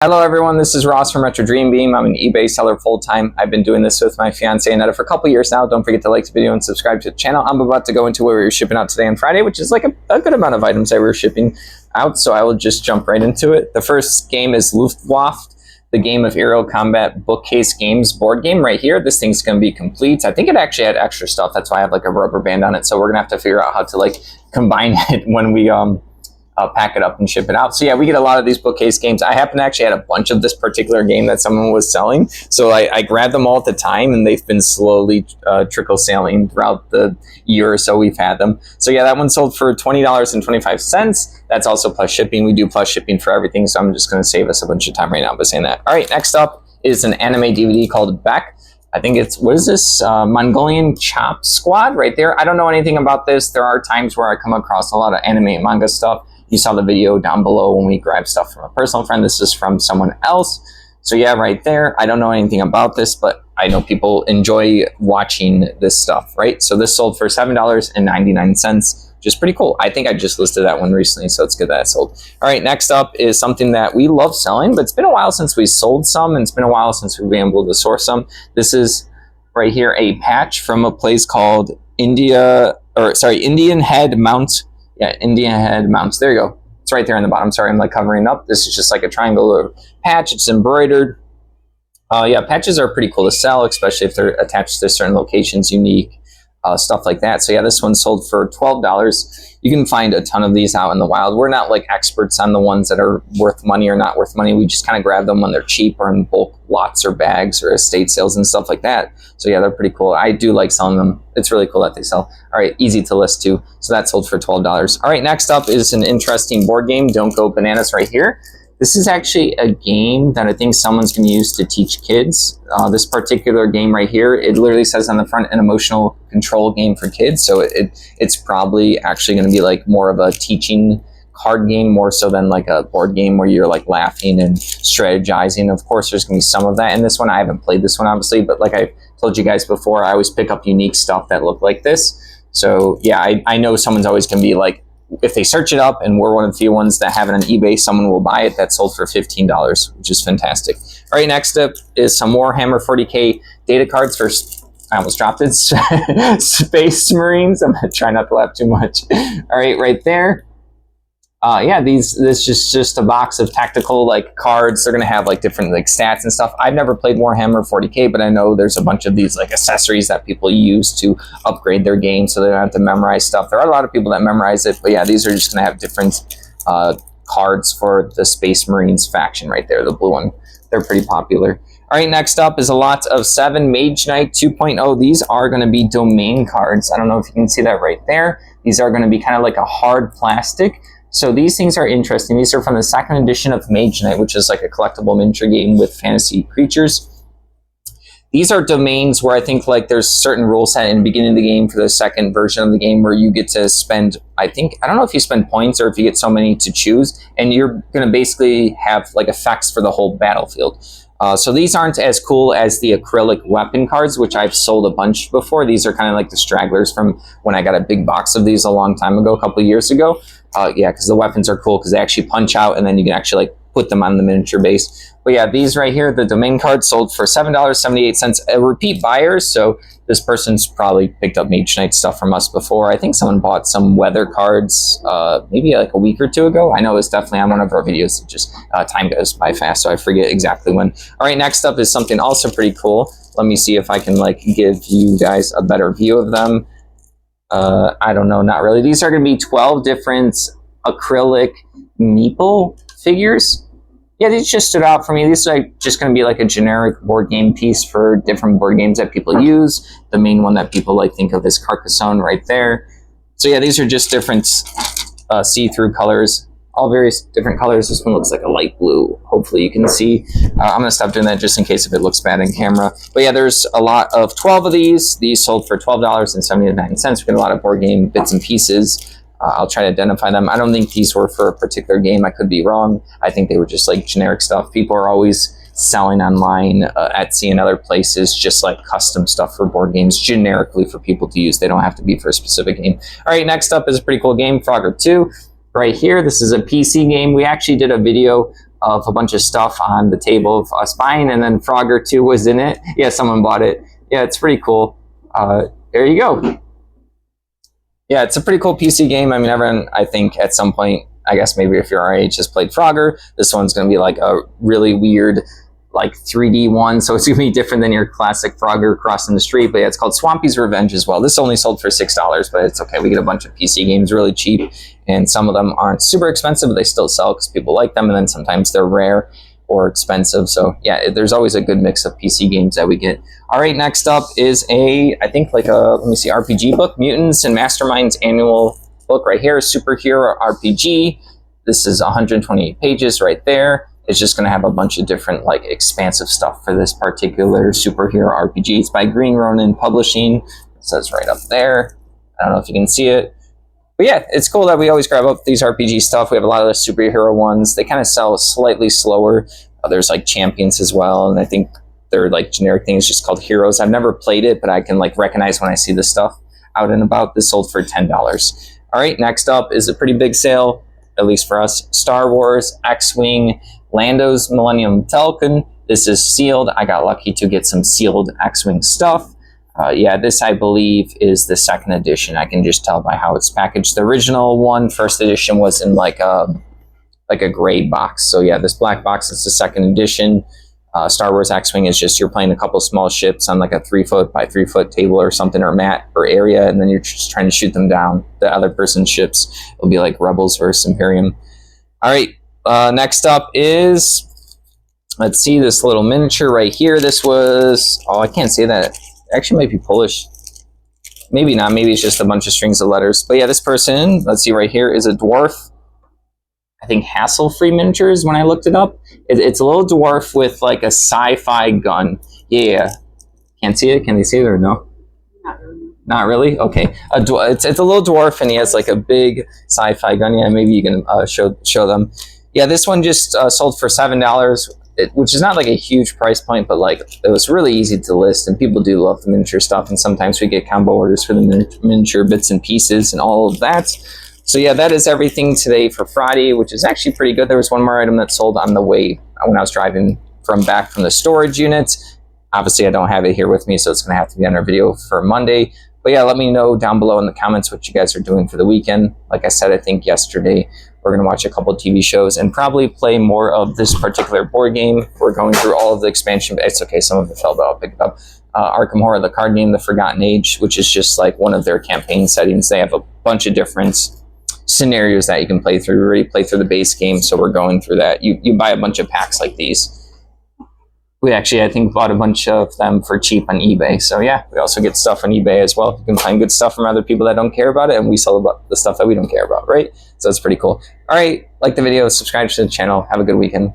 Hello everyone, this is Ross from Retro Dream Beam. I'm an eBay seller full-time. I've been doing this with my fiance Annetta for a couple years now. Don't forget to like the video and subscribe to the channel. I'm about to go into where we're shipping out today on Friday, which is like a good amount of items that we're shipping out, so I will just jump right into it. The first game is Luftwaffe, the game of aerial combat bookcase games board game right here. This thing's going to be complete. I think it actually had extra stuff. That's why I have like a rubber band on it, so we're going to have to figure out how to like combine it when we pack it up and ship it out. So yeah, we get a lot of these bookcase games. I happen to actually had a bunch of this particular game that someone was selling, so I grabbed them all at the time, and they've been slowly trickle selling throughout the year or so we've had them. So yeah, that one sold for $20.25. That's also plus shipping. We do plus shipping for everything, so I'm just going to save us a bunch of time right now by saying that. All right, next up is an anime DVD called Beck. I think it's, what is this? Mongolian Chop Squad right there. I don't know anything about this. There are times where I come across a lot of anime and manga stuff. You saw the video down below when we grabbed stuff from a personal friend. This is from someone else. So yeah, right there. I don't know anything about this, but I know people enjoy watching this stuff, right? So this sold for $7.99, which is pretty cool. I think I just listed that one recently, so it's good that it sold. All right, next up is something that we love selling, but it's been a while since we sold some, and it's been a while since we've been able to source some. This is right here, a patch from a place called Indian Head Mount. Yeah, Indian Head Mounts. There you go. It's right there in the bottom. Sorry, I'm like covering up. This is just like a triangular patch. It's embroidered. Yeah, patches are pretty cool to sell, especially if they're attached to certain locations, unique stuff like that. So yeah, this one sold for $12. You can find a ton of these out in the wild. We're not like experts on the ones that are worth money or not worth money. We just kind of grab them when they're cheap or in bulk lots or bags or estate sales and stuff like that. So yeah, they're pretty cool. I do like selling them. It's really cool that they sell. All right, easy to list too. So that sold for $12. All right, next up is an interesting board game, Don't Go Bananas right here. This is actually a game that I think someone's going to use to teach kids. This particular game right here, it literally says on the front, an emotional control game for kids. So it's probably actually going to be like more of a teaching card game, more so than like a board game where you're like laughing and strategizing. Of course, there's going to be some of that in this one. I haven't played this one, obviously, but like I told you guys before, I always pick up unique stuff that look like this. So yeah, I know someone's always going to be like, if they search it up and we're one of the few ones that have it on eBay, someone will buy it. That sold for $15, which is fantastic. All right, next up is some Warhammer 40K data cards for, I almost dropped it, Space Marines. I'm going to try not to laugh too much. All right, right there. Yeah, this is just a box of tactical like cards. They're going to have like different like stats and stuff. I've never played Warhammer 40K, but I know there's a bunch of these like accessories that people use to upgrade their game so they don't have to memorize stuff. There are a lot of people that memorize it, but yeah, these are just going to have different cards for the Space Marines faction right there, the blue one. They're pretty popular. All right, next up is a lot of 7 Mage Knight 2.0. These are going to be domain cards. I don't know if you can see that right there. These are going to be kind of like a hard plastic. So these things are interesting. These are from the second edition of Mage Knight, which is like a collectible miniature game with fantasy creatures. These are domains where I think like there's certain rule set in the beginning of the game for the second version of the game where you get to spend, I don't know if you spend points or if you get so many to choose, and you're going to basically have like effects for the whole battlefield. So these aren't as cool as the acrylic weapon cards, which I've sold a bunch before. These are kind of like the stragglers from when I got a big box of these a long time ago, a couple of years ago. Yeah, because the weapons are cool because they actually punch out and then you can actually like put them on the miniature base. But yeah, these right here, the domain cards sold for $7.78. A repeat buyer, so this person's probably picked up Mage Knight stuff from us before. I think someone bought some weather cards maybe like a week or two ago. I know it's definitely on one of our videos. It just time goes by fast, so I forget exactly when. All right, next up is something also pretty cool. Let me see if I can like give you guys a better view of them. I don't know, not really. These are going to be 12 different acrylic meeple figures. Yeah, these just stood out for me. These are just going to be like a generic board game piece for different board games that people use. The main one that people like think of is Carcassonne right there. So yeah, these are just different see-through colors, all various different colors. This one looks like a light blue. Hopefully you can see. I'm going to stop doing that just in case if it looks bad in camera. But yeah, there's a lot of 12 of these. These sold for $12.79. We get a lot of board game bits and pieces. I'll try to identify them. I don't think these were for a particular game. I could be wrong. I think they were just like generic stuff. People are always selling online, Etsy and other places, just like custom stuff for board games generically for people to use. They don't have to be for a specific game. All right, next up is a pretty cool game, Frogger 2. Right here, this is a PC game. We actually did a video of a bunch of stuff on the table of us buying, and then Frogger 2 was in it. Yeah, someone bought it. Yeah, it's pretty cool. There you go. Yeah, it's a pretty cool PC game. I mean, everyone, I think, at some point, I guess maybe if you're our age, just played Frogger. This one's going to be like a really weird, like 3D one, so it's going to be different than your classic Frogger crossing the street. But yeah, it's called Swampy's Revenge as well. This only sold for $6, but it's okay. We get a bunch of PC games really cheap, and some of them aren't super expensive, but they still sell because people like them, and then sometimes they're rare or expensive. So yeah, there's always a good mix of PC games that we get. All right, next up is I think like a, let me see, RPG book, Mutants and Masterminds annual book right here, Superhero RPG. This is 128 pages right there. It's just going to have a bunch of different like expansive stuff for this particular superhero RPG. It's by Green Ronin Publishing. It says right up there. I don't know if you can see it. But yeah, it's cool that we always grab up these RPG stuff. We have a lot of the superhero ones. They kind of sell slightly slower. There's like Champions as well, and I think they're like generic things just called Heroes. I've never played it, but I can like recognize when I see this stuff out and about. This sold for $10. All right, next up is a pretty big sale, at least for us. Star Wars X-Wing Lando's Millennium Falcon. This is sealed. I got lucky to get some sealed X-Wing stuff. Yeah, this I believe is the second edition. I can just tell by how it's packaged. The original one, first edition, was in like a gray box. So yeah, this black box is the second edition. Star Wars X-Wing is just you're playing a couple small ships on like a 3-foot by 3-foot table or something, or mat or area, and then you're just trying to shoot them down. The other person's ships will be like Rebels versus Imperium. All right, next up is, let's see, this little miniature right here. This was, oh, I can't say that. Actually, might be Polish. Maybe not. Maybe it's just a bunch of strings of letters. But yeah, this person, let's see right here, is a dwarf. I think Hassle-Free Miniatures when I looked it up. It's a little dwarf with like a sci-fi gun. Yeah. Can't see it? Can they see it or no? Not really. Not really? Okay. It's a little dwarf, and he has like a big sci-fi gun. Yeah, maybe you can show them. Yeah, this one just sold for $7, which is not like a huge price point, but like it was really easy to list, and people do love the miniature stuff, and sometimes we get combo orders for the miniature bits and pieces and all of that. So yeah, that is everything today for Friday, which is actually pretty good. There was one more item that sold on the way when I was driving back from the storage unit. Obviously, I don't have it here with me, so it's going to have to be on our video for Monday. But yeah, let me know down below in the comments what you guys are doing for the weekend. Like I said, I think yesterday, we're going to watch a couple TV shows and probably play more of this particular board game. We're going through all of the expansion. It's okay, some of it fell, but I'll pick it up. Arkham Horror, the card game, The Forgotten Age, which is just like one of their campaign settings. They have a bunch of different scenarios that you can play through. We already played through the base game, so we're going through that. You buy a bunch of packs like these. We actually, I think, bought a bunch of them for cheap on eBay. So yeah, we also get stuff on eBay as well. You can find good stuff from other people that don't care about it, and we sell the stuff that we don't care about, right? So it's pretty cool. All right, like the video, subscribe to the channel. Have a good weekend.